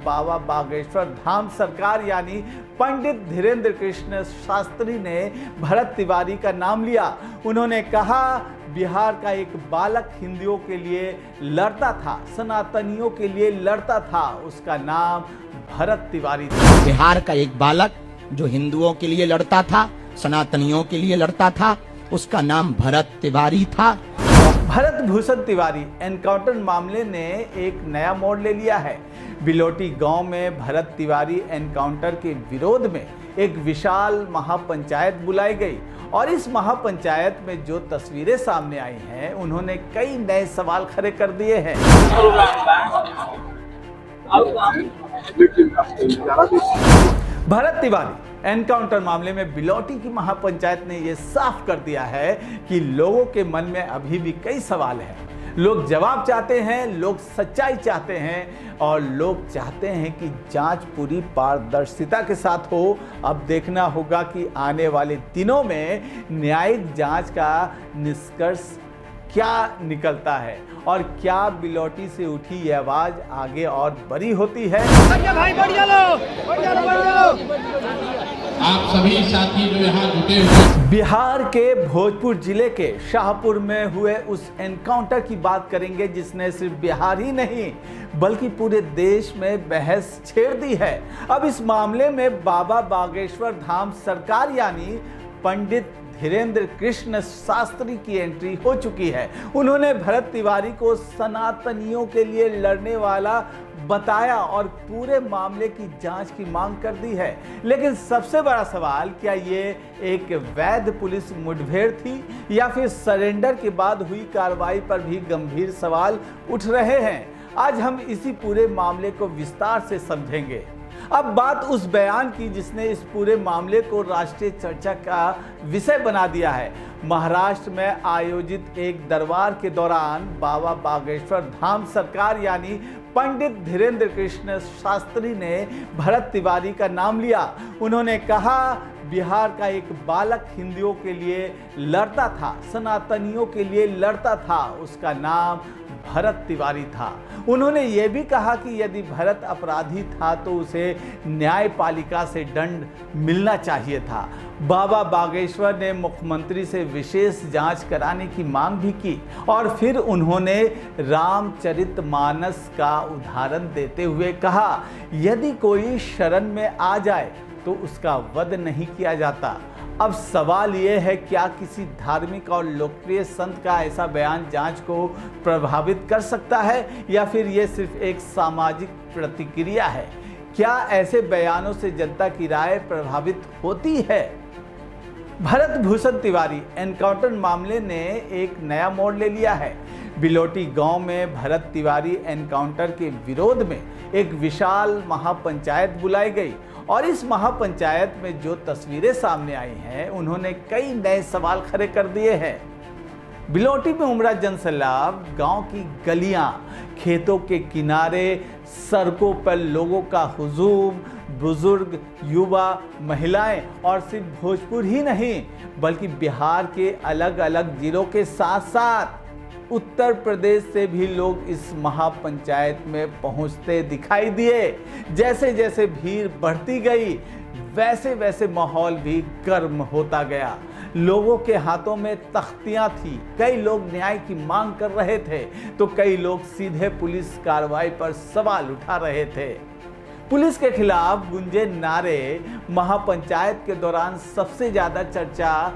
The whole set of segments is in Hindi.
बाबा बागेश्वर धाम सरकार यानी पंडित धीरेन्द्र कृष्ण शास्त्री ने भरत तिवारी का नाम लिया। उन्होंने कहा, बिहार का एक बालक हिंदुओं के लिए लड़ता था, सनातनियों के लिए लड़ता था, उसका नाम भरत तिवारी था। बिहार का एक बालक जो हिंदुओं के लिए लड़ता था, सनातनियों के लिए लड़ता था, उसका नाम भरत तिवारी था। भरत भूषण तिवारी एनकाउंटर मामले ने एक नया मोड़ ले लिया है। बिलोटी गांव में भरत तिवारी एनकाउंटर के विरोध में एक विशाल महापंचायत बुलाई गई और इस महापंचायत में जो तस्वीरें सामने आई हैं, उन्होंने कई नए सवाल खड़े कर दिए हैं। भरत तिवारी एनकाउंटर मामले में बिलोटी की महापंचायत ने यह साफ कर दिया है कि लोगों के मन में अभी भी कई सवाल हैं। लोग जवाब चाहते हैं, लोग सच्चाई चाहते हैं और लोग चाहते हैं कि जांच पूरी पारदर्शिता के साथ हो। अब देखना होगा कि आने वाले दिनों में न्यायिक जांच का निष्कर्ष क्या निकलता है और क्या बिलोटी से उठी यह आवाज आगे और बड़ी होती है। आप सभी साथी जो यहाँ जुटे हुए, बिहार के भोजपुर जिले के शाहपुर में हुए उस एनकाउंटर की बात करेंगे जिसने सिर्फ बिहार ही नहीं बल्कि पूरे देश में बहस छेड़ दी है। अब इस मामले में बाबा बागेश्वर धाम सरकार यानी पंडित धीरेन्द्र कृष्ण शास्त्री की एंट्री हो चुकी है। उन्होंने भरत तिवारी को सनातनियों के लिए लड़ने वाला बताया और पूरे मामले की जांच की मांग कर दी है। लेकिन सबसे बड़ा सवाल, क्या ये एक वैध पुलिस मुठभेड़ थी या फिर सरेंडर के बाद हुई कार्रवाई पर भी गंभीर सवाल उठ रहे हैं। आज हम इसी पूरे मामले को विस्तार से समझेंगे। अब बात उस बयान की जिसने इस पूरे मामले को राष्ट्रीय चर्चा का विषय बना दिया है। महाराष्ट्र में आयोजित एक दरबार के दौरान बाबा बागेश्वर धाम सरकार यानी पंडित धीरेन्द्र कृष्ण शास्त्री ने भरत तिवारी का नाम लिया। उन्होंने कहा, बिहार का एक बालक हिंदुओं के लिए लड़ता था, सनातनियों के लिए लड़ता था, उसका नाम भरत तिवारी था। उन्होंने ये भी कहा कि यदि भरत अपराधी था तो उसे न्यायपालिका से दंड मिलना चाहिए था। बाबा बागेश्वर ने मुख्यमंत्री से विशेष जांच कराने की मांग भी की और फिर उन्होंने रामचरितमानस का उदाहरण देते हुए कहा, यदि कोई शरण में आ जाए तो उसका वध नहीं किया जाता। अब सवाल ये है, क्या किसी धार्मिक और लोकप्रिय संत का ऐसा बयान जांच को प्रभावित कर सकता है या फिर ये सिर्फ एक सामाजिक प्रतिक्रिया है? क्या ऐसे बयानों से जनता की राय प्रभावित होती है? भरत भूषण तिवारी एनकाउंटर मामले ने एक नया मोड़ ले लिया है। बिलोटी गांव में भरत तिवारी एनकाउंटर के विरोध में एक विशाल महापंचायत बुलाई गई और इस महापंचायत में जो तस्वीरें सामने आई हैं, उन्होंने कई नए सवाल खड़े कर दिए हैं। बिलोटी में उमड़ा जनसैलाब, गांव की गलियां, खेतों के किनारे, सड़कों पर लोगों का हुजूम, बुजुर्ग, युवा, महिलाएं और सिर्फ भोजपुर ही नहीं बल्कि बिहार के अलग अलग जिलों के साथ साथ उत्तर प्रदेश से भी लोग इस महापंचायत में पहुंचते दिखाई दिए। जैसे जैसे भीड़ बढ़ती गई वैसे वैसे माहौल भी गर्म होता गया। लोगों के हाथों में तख्तियां थी, कई लोग न्याय की मांग कर रहे थे तो कई लोग सीधे पुलिस कार्रवाई पर सवाल उठा रहे थे। पुलिस के खिलाफ गूंजे नारे। महापंचायत के दौरान सबसे ज्यादा चर्चा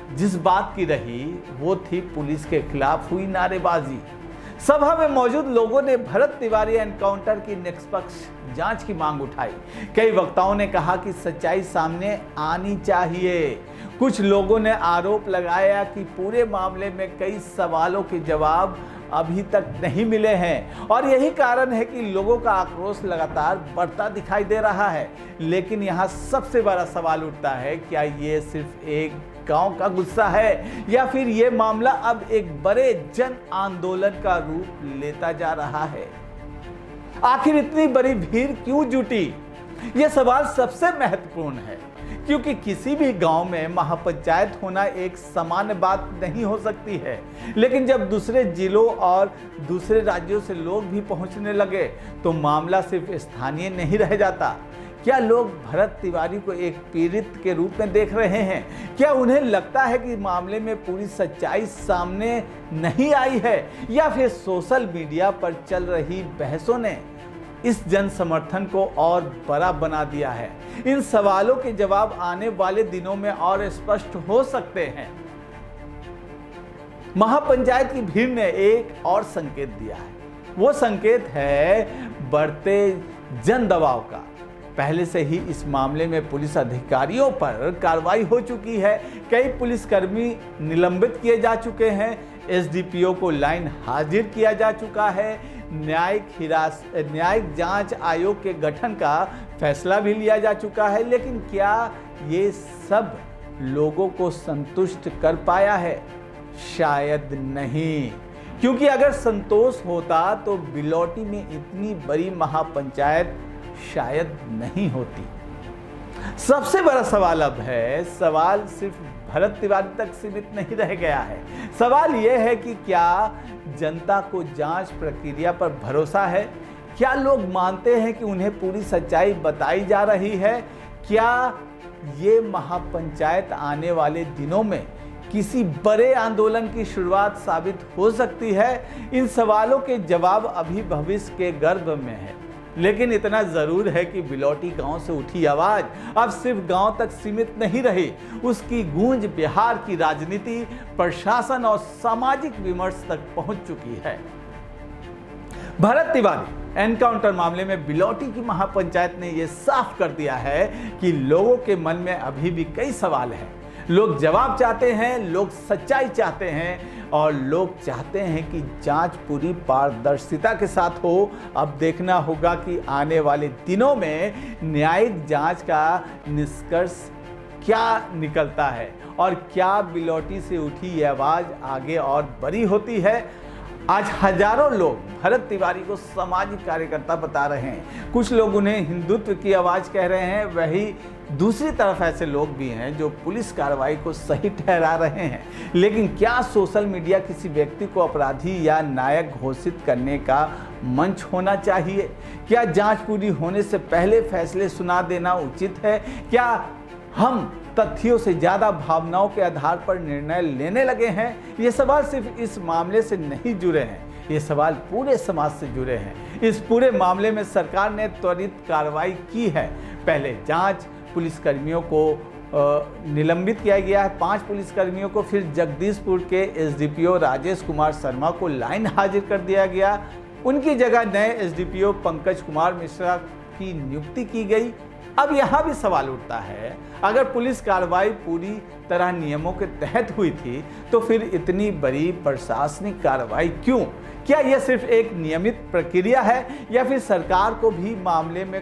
जिस बात की रही वो थी पुलिस के खिलाफ हुई नारेबाजी। सभा में मौजूद लोगों ने भरत तिवारी एनकाउंटर की निष्पक्ष जांच की मांग उठाई। कई वक्ताओं ने कहा कि सच्चाई सामने आनी चाहिए। कुछ लोगों ने आरोप लगाया कि पूरे मामले में कई सवालों के जवाब अभी तक नहीं मिले हैं और यही कारण है कि लोगों का आक्रोश लगातार बढ़ता दिखाई दे रहा है। लेकिन यहाँ सबसे बड़ा सवाल उठता है, क्या ये सिर्फ एक गांव का गुस्सा है या फिर ये मामला अब एक बड़े जन आंदोलन का रूप लेता जा रहा है? आखिर इतनी बड़ी भीड़ क्यों जुटी? यह सवाल सबसे महत्वपूर्ण है। क्योंकि किसी भी गांव में महापंचायत होना एक सामान्य बात नहीं हो सकती है। लेकिन जब दूसरे जिलों और दूसरे राज्यों से लोग भी पहुंचने लगे तो मामला सिर्फ स्थानीय नहीं रह जाता। क्या लोग भरत तिवारी को एक पीड़ित के रूप में देख रहे हैं? क्या उन्हें लगता है कि मामले में पूरी सच्चाई सामने नहीं आई है, या फिर सोशल मीडिया पर चल रही बहसों ने इस जन समर्थन को और बड़ा बना दिया है? इन सवालों के जवाब आने वाले दिनों में और स्पष्ट हो सकते हैं। महापंचायत की भीड़ ने एक और संकेत दिया है। वो संकेत है बढ़ते जन दबाव का। पहले से ही इस मामले में पुलिस अधिकारियों पर कार्रवाई हो चुकी है। कई पुलिसकर्मी निलंबित किए जा चुके हैं। एसडीपीओ को लाइन हाजिर किया जा चुका है। न्यायिक जांच आयोग के गठन का फैसला भी लिया जा चुका है। लेकिन क्या ये सब लोगों को संतुष्ट कर पाया है? शायद नहीं, क्योंकि अगर संतोष होता तो बिलौटी में इतनी बड़ी महापंचायत शायद नहीं होती। सबसे बड़ा सवाल अब है, सवाल सिर्फ भरत तिवारी तक सीमित नहीं रह गया है। सवाल यह है कि क्या जनता को जांच प्रक्रिया पर भरोसा है? क्या लोग मानते हैं कि उन्हें पूरी सच्चाई बताई जा रही है? क्या ये महापंचायत आने वाले दिनों में किसी बड़े आंदोलन की शुरुआत साबित हो सकती है? इन सवालों के जवाब अभी भविष्य के गर्भ में है। लेकिन इतना जरूर है कि बिलौटी गांव से उठी आवाज अब सिर्फ गांव तक सीमित नहीं रही। उसकी गूंज बिहार की राजनीति, प्रशासन और सामाजिक विमर्श तक पहुंच चुकी है। भरत तिवारी एनकाउंटर मामले में बिलौटी की महापंचायत ने यह साफ कर दिया है कि लोगों के मन में अभी भी कई सवाल हैं। लोग जवाब चाहते हैं, लोग सच्चाई चाहते हैं और लोग चाहते हैं कि जांच पूरी पारदर्शिता के साथ हो। अब देखना होगा कि आने वाले दिनों में न्यायिक जांच का निष्कर्ष क्या निकलता है और क्या बिलौटी से उठी यह आवाज आगे और बड़ी होती है। आज हजारों लोग भरत तिवारी को सामाजिक कार्यकर्ता बता रहे हैं। कुछ लोग उन्हें हिंदुत्व की आवाज कह रहे हैं। वही दूसरी तरफ ऐसे लोग भी हैं जो पुलिस कार्रवाई को सही ठहरा रहे हैं। लेकिन क्या सोशल मीडिया किसी व्यक्ति को अपराधी या नायक घोषित करने का मंच होना चाहिए? क्या जांच पूरी होने से पहले फैसले सुना देना उचित है? क्या हम तथ्यों से ज्यादा भावनाओं के आधार पर निर्णय लेने लगे हैं? ये सवाल सिर्फ इस मामले से नहीं जुड़े हैं, ये सवाल पूरे समाज से जुड़े हैं। इस पूरे मामले में सरकार ने त्वरित कार्रवाई की है। पहले जांच, पुलिसकर्मियों को निलंबित किया गया है, 5 पुलिसकर्मियों को। फिर जगदीशपुर के एसडीपीओ राजेश कुमार शर्मा को लाइन हाजिर कर दिया गया। उनकी जगह नए एसडीपीओ पंकज कुमार मिश्रा की नियुक्ति की गई। अब यहाँ भी सवाल उठता है, अगर पुलिस कार्रवाई पूरी तरह नियमों के तहत हुई थी तो फिर इतनी बड़ी प्रशासनिक कार्रवाई क्यों? क्या यह सिर्फ एक नियमित प्रक्रिया है या फिर सरकार को भी मामले में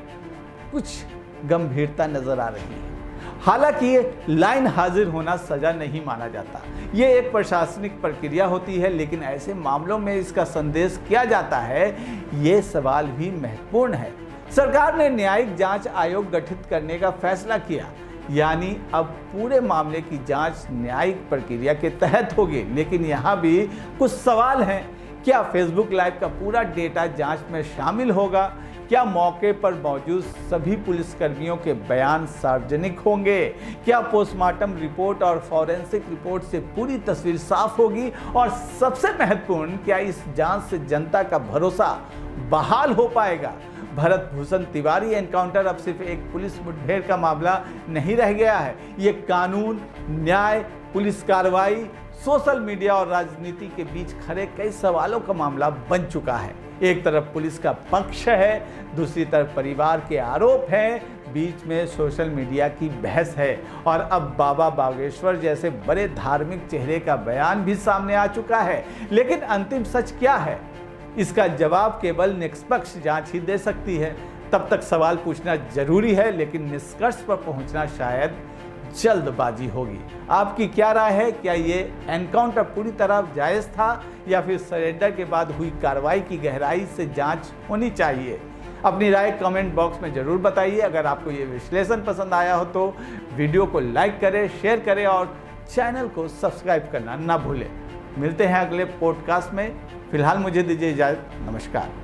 कुछ गंभीरता नजर आ रही है? हालांकि लाइन हाजिर होना सजा नहीं माना जाता, ये एक प्रशासनिक प्रक्रिया होती है। लेकिन ऐसे मामलों में इसका संदेश क्या जाता है, ये सवाल भी महत्वपूर्ण है। सरकार ने न्यायिक जांच आयोग गठित करने का फैसला किया, यानी अब पूरे मामले की जांच न्यायिक प्रक्रिया के तहत होगी। लेकिन यहाँ भी कुछ सवाल हैं। क्या फेसबुक लाइव का पूरा डेटा जांच में शामिल होगा? क्या मौके पर मौजूद सभी पुलिसकर्मियों के बयान सार्वजनिक होंगे? क्या पोस्टमार्टम रिपोर्ट और फॉरेंसिक रिपोर्ट से पूरी तस्वीर साफ होगी? और सबसे महत्वपूर्ण, क्या इस जांच से जनता का भरोसा बहाल हो पाएगा? भरत भूषण तिवारी एनकाउंटर अब सिर्फ एक पुलिस मुठभेड़ का मामला नहीं रह गया है। ये कानून, न्याय, पुलिस कार्रवाई, सोशल मीडिया और राजनीति के बीच खड़े कई सवालों का मामला बन चुका है। एक तरफ पुलिस का पक्ष है, दूसरी तरफ परिवार के आरोप हैं, बीच में सोशल मीडिया की बहस है और अब बाबा बागेश्वर जैसे बड़े धार्मिक चेहरे का बयान भी सामने आ चुका है। लेकिन अंतिम सच क्या है, इसका जवाब केवल निष्पक्ष जांच ही दे सकती है। तब तक सवाल पूछना जरूरी है, लेकिन निष्कर्ष पर पहुंचना शायद जल्दबाजी होगी। आपकी क्या राय है? क्या ये एनकाउंटर पूरी तरह जायज था या फिर सरेंडर के बाद हुई कार्रवाई की गहराई से जांच होनी चाहिए? अपनी राय कमेंट बॉक्स में जरूर बताइए। अगर आपको ये विश्लेषण पसंद आया हो तो वीडियो को लाइक करें, शेयर करें और चैनल को सब्सक्राइब करना ना भूलें। मिलते हैं अगले पॉडकास्ट में। फिलहाल मुझे दीजिए इजाजत। नमस्कार।